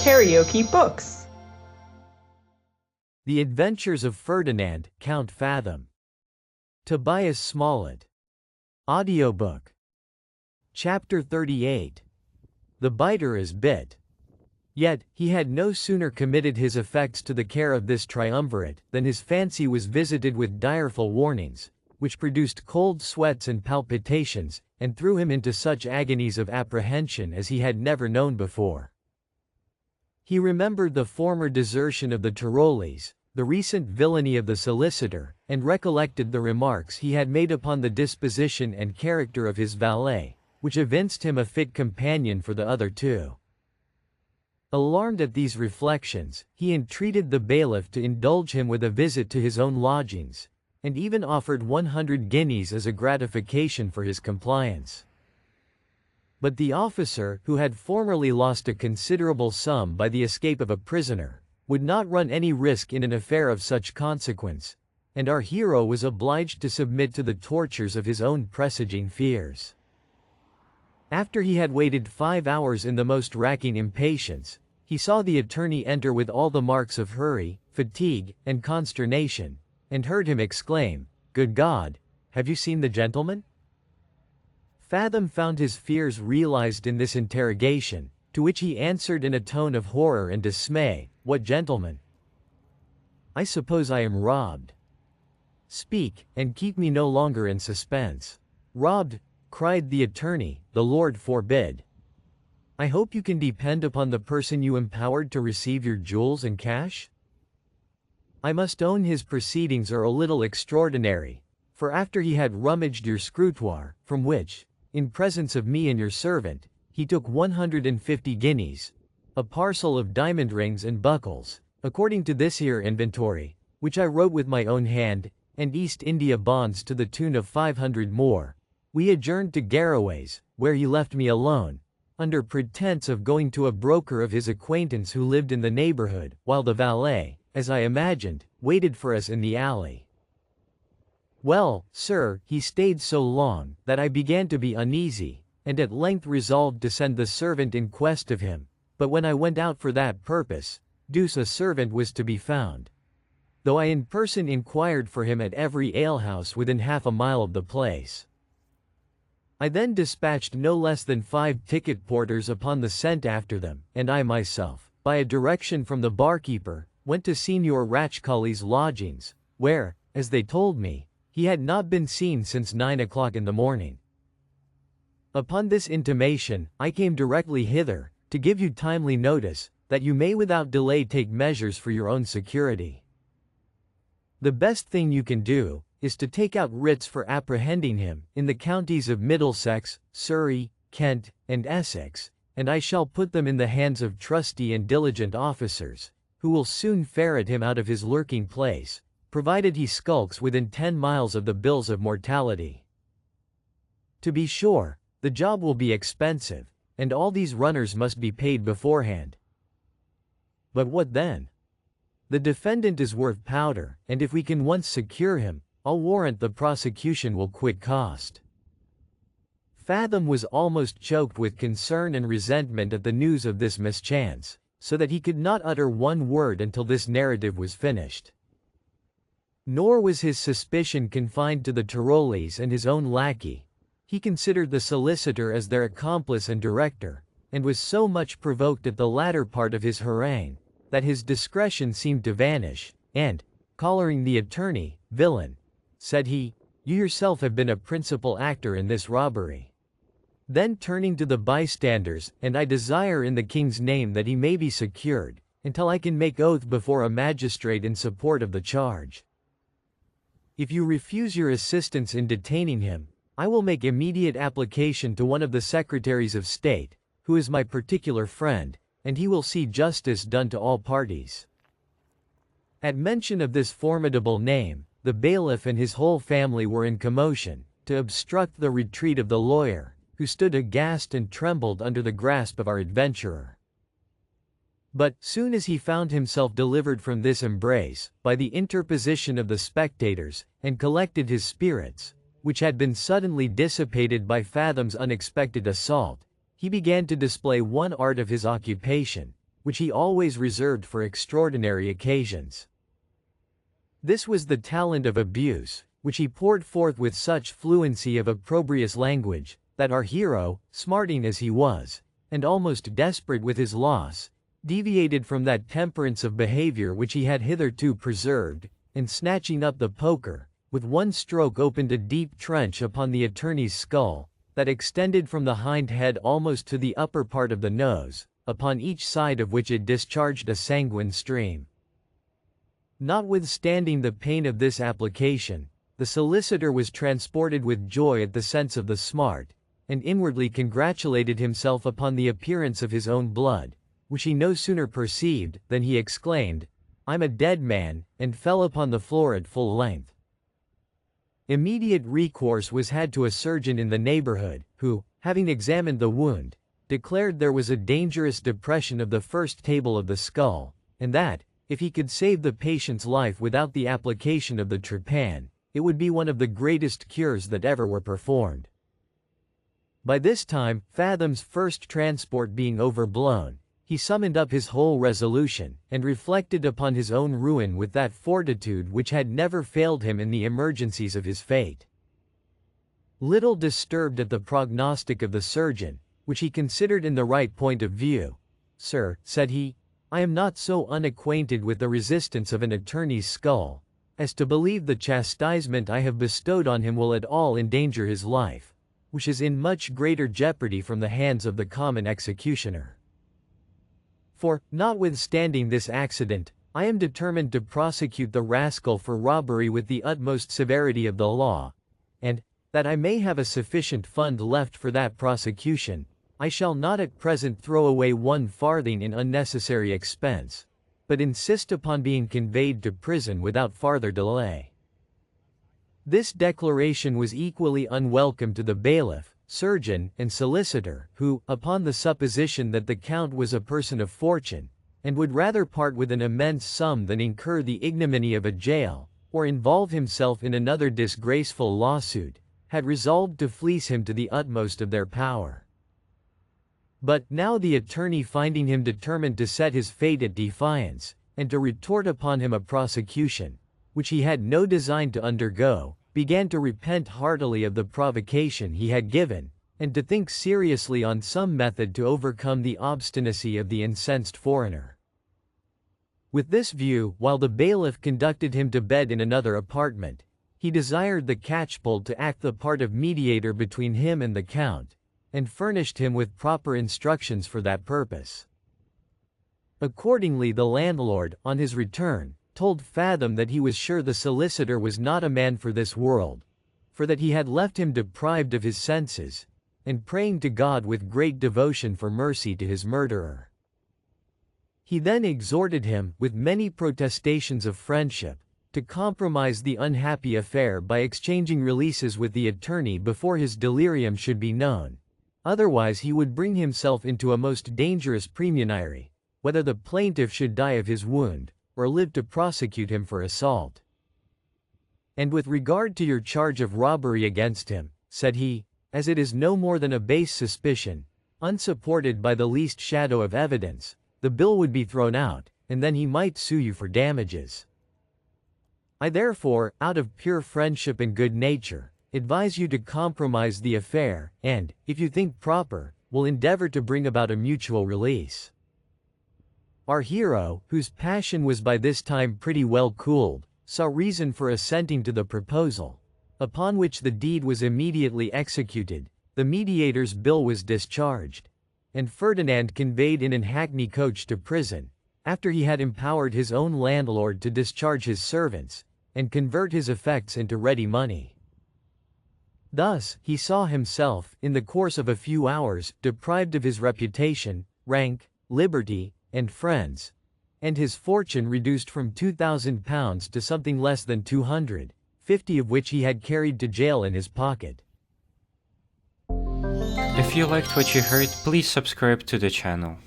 KaraokeBooks. The Adventures of Ferdinand, Count Fathom. Tobias Smollett. Audiobook. Chapter 38. The biter is bit. Yet, he had no sooner committed his effects to the care of this triumvirate than his fancy was visited with direful warnings, which produced cold sweats and palpitations, and threw him into such agonies of apprehension as he had never known before. He remembered the former desertion of the Tyroles, the recent villainy of the solicitor, and recollected the remarks he had made upon the disposition and character of his valet, which evinced him a fit companion for the other two. Alarmed at these reflections, he entreated the bailiff to indulge him with a visit to his own lodgings, and even offered 100 guineas as a gratification for his compliance. But the officer, who had formerly lost a considerable sum by the escape of a prisoner, would not run any risk in an affair of such consequence, and our hero was obliged to submit to the tortures of his own presaging fears. After he had waited 5 hours in the most racking impatience, he saw the attorney enter with all the marks of hurry, fatigue, and consternation, and heard him exclaim, "Good God, have you seen the gentleman?" Fathom found his fears realized in this interrogation, to which he answered in a tone of horror and dismay, "What gentleman? I suppose I am robbed. Speak, and keep me no longer in suspense." "Robbed?" cried the attorney, "the Lord forbid. I hope you can depend upon the person you empowered to receive your jewels and cash?" I must own his proceedings are a little extraordinary, for after he had rummaged your scrutoire, from which, in presence of me and your servant, he took 150 guineas, a parcel of diamond rings and buckles, according to this here inventory, which I wrote with my own hand, and East India bonds to the tune of 500 more, we adjourned to Garraway's, where he left me alone, under pretense of going to a broker of his acquaintance who lived in the neighborhood, while the valet, as I imagined, waited for us in the alley. Well, sir, he stayed so long, that I began to be uneasy, and at length resolved to send the servant in quest of him, but when I went out for that purpose, deuce a servant was to be found, though I in person inquired for him at every alehouse within half a mile of the place. I then dispatched no less than 5 ticket porters upon the scent after them, and I myself, by a direction from the barkeeper, went to Signor Ratchcali's lodgings, where, as they told me, he had not been seen since 9 o'clock in the morning. Upon this intimation, I came directly hither, to give you timely notice, that you may without delay take measures for your own security. The best thing you can do, is to take out writs for apprehending him, in the counties of Middlesex, Surrey, Kent, and Essex, and I shall put them in the hands of trusty and diligent officers, who will soon ferret him out of his lurking place, provided he skulks within 10 miles of the bills of mortality. To be sure, the job will be expensive, and all these runners must be paid beforehand. But what then? The defendant is worth powder, and if we can once secure him, I'll warrant the prosecution will quit cost. Fathom was almost choked with concern and resentment at the news of this mischance, so that he could not utter one word until this narrative was finished. Nor was his suspicion confined to the Tyroles and his own lackey. He considered the solicitor as their accomplice and director, and was so much provoked at the latter part of his harangue, that his discretion seemed to vanish, and, collaring the attorney, "Villain," said he, "you yourself have been a principal actor in this robbery." Then turning to the bystanders, "And I desire in the king's name that he may be secured, until I can make oath before a magistrate in support of the charge. If you refuse your assistance in detaining him, I will make immediate application to one of the secretaries of state, who is my particular friend, and he will see justice done to all parties." At mention of this formidable name, the bailiff and his whole family were in commotion, to obstruct the retreat of the lawyer, who stood aghast and trembled under the grasp of our adventurer. But, soon as he found himself delivered from this embrace, by the interposition of the spectators, and collected his spirits, which had been suddenly dissipated by Fathom's unexpected assault, he began to display one art of his occupation, which he always reserved for extraordinary occasions. This was the talent of abuse, which he poured forth with such fluency of opprobrious language, that our hero, smarting as he was, and almost desperate with his loss, deviated from that temperance of behavior which he had hitherto preserved, and snatching up the poker, with one stroke opened a deep trench upon the attorney's skull, that extended from the hind head almost to the upper part of the nose, upon each side of which it discharged a sanguine stream. Notwithstanding the pain of this application, the solicitor was transported with joy at the sense of the smart, and inwardly congratulated himself upon the appearance of his own blood, which he no sooner perceived, than he exclaimed, "I'm a dead man," and fell upon the floor at full length. Immediate recourse was had to a surgeon in the neighborhood, who, having examined the wound, declared there was a dangerous depression of the first table of the skull, and that, if he could save the patient's life without the application of the trepan, it would be one of the greatest cures that ever were performed. By this time, Fathom's first transport being overblown, he summoned up his whole resolution, and reflected upon his own ruin with that fortitude which had never failed him in the emergencies of his fate. Little disturbed at the prognostic of the surgeon, which he considered in the right point of view, "Sir," said he, "I am not so unacquainted with the resistance of an attorney's skull, as to believe the chastisement I have bestowed on him will at all endanger his life, which is in much greater jeopardy from the hands of the common executioner. For, notwithstanding this accident, I am determined to prosecute the rascal for robbery with the utmost severity of the law, and, that I may have a sufficient fund left for that prosecution, I shall not at present throw away 1 farthing in unnecessary expense, but insist upon being conveyed to prison without farther delay." This declaration was equally unwelcome to the bailiff, surgeon, and solicitor, who, upon the supposition that the Count was a person of fortune, and would rather part with an immense sum than incur the ignominy of a jail, or involve himself in another disgraceful lawsuit, had resolved to fleece him to the utmost of their power. But, now the attorney, finding him determined to set his fate at defiance, and to retort upon him a prosecution, which he had no design to undergo, began to repent heartily of the provocation he had given, and to think seriously on some method to overcome the obstinacy of the incensed foreigner. With this view, while the bailiff conducted him to bed in another apartment, he desired the catchpole to act the part of mediator between him and the Count, and furnished him with proper instructions for that purpose. Accordingly the landlord, on his return, told Fathom that he was sure the solicitor was not a man for this world, for that he had left him deprived of his senses, and praying to God with great devotion for mercy to his murderer. He then exhorted him, with many protestations of friendship, to compromise the unhappy affair by exchanging releases with the attorney before his delirium should be known. Otherwise he would bring himself into a most dangerous praemunire, whether the plaintiff should die of his wound, or live to prosecute him for assault. "And with regard to your charge of robbery against him," said he, "as it is no more than a base suspicion, unsupported by the least shadow of evidence, the bill would be thrown out, and then he might sue you for damages. I therefore, out of pure friendship and good nature, advise you to compromise the affair, and, if you think proper, will endeavor to bring about a mutual release." Our hero, whose passion was by this time pretty well cooled, saw reason for assenting to the proposal, upon which the deed was immediately executed, the mediator's bill was discharged, and Ferdinand conveyed in an hackney coach to prison, after he had empowered his own landlord to discharge his servants, and convert his effects into ready money. Thus, he saw himself, in the course of a few hours, deprived of his reputation, rank, liberty, and friends, and his fortune reduced from £2,000 to something less than 250, of which he had carried to jail in his pocket. If you liked what you heard, please subscribe to the channel.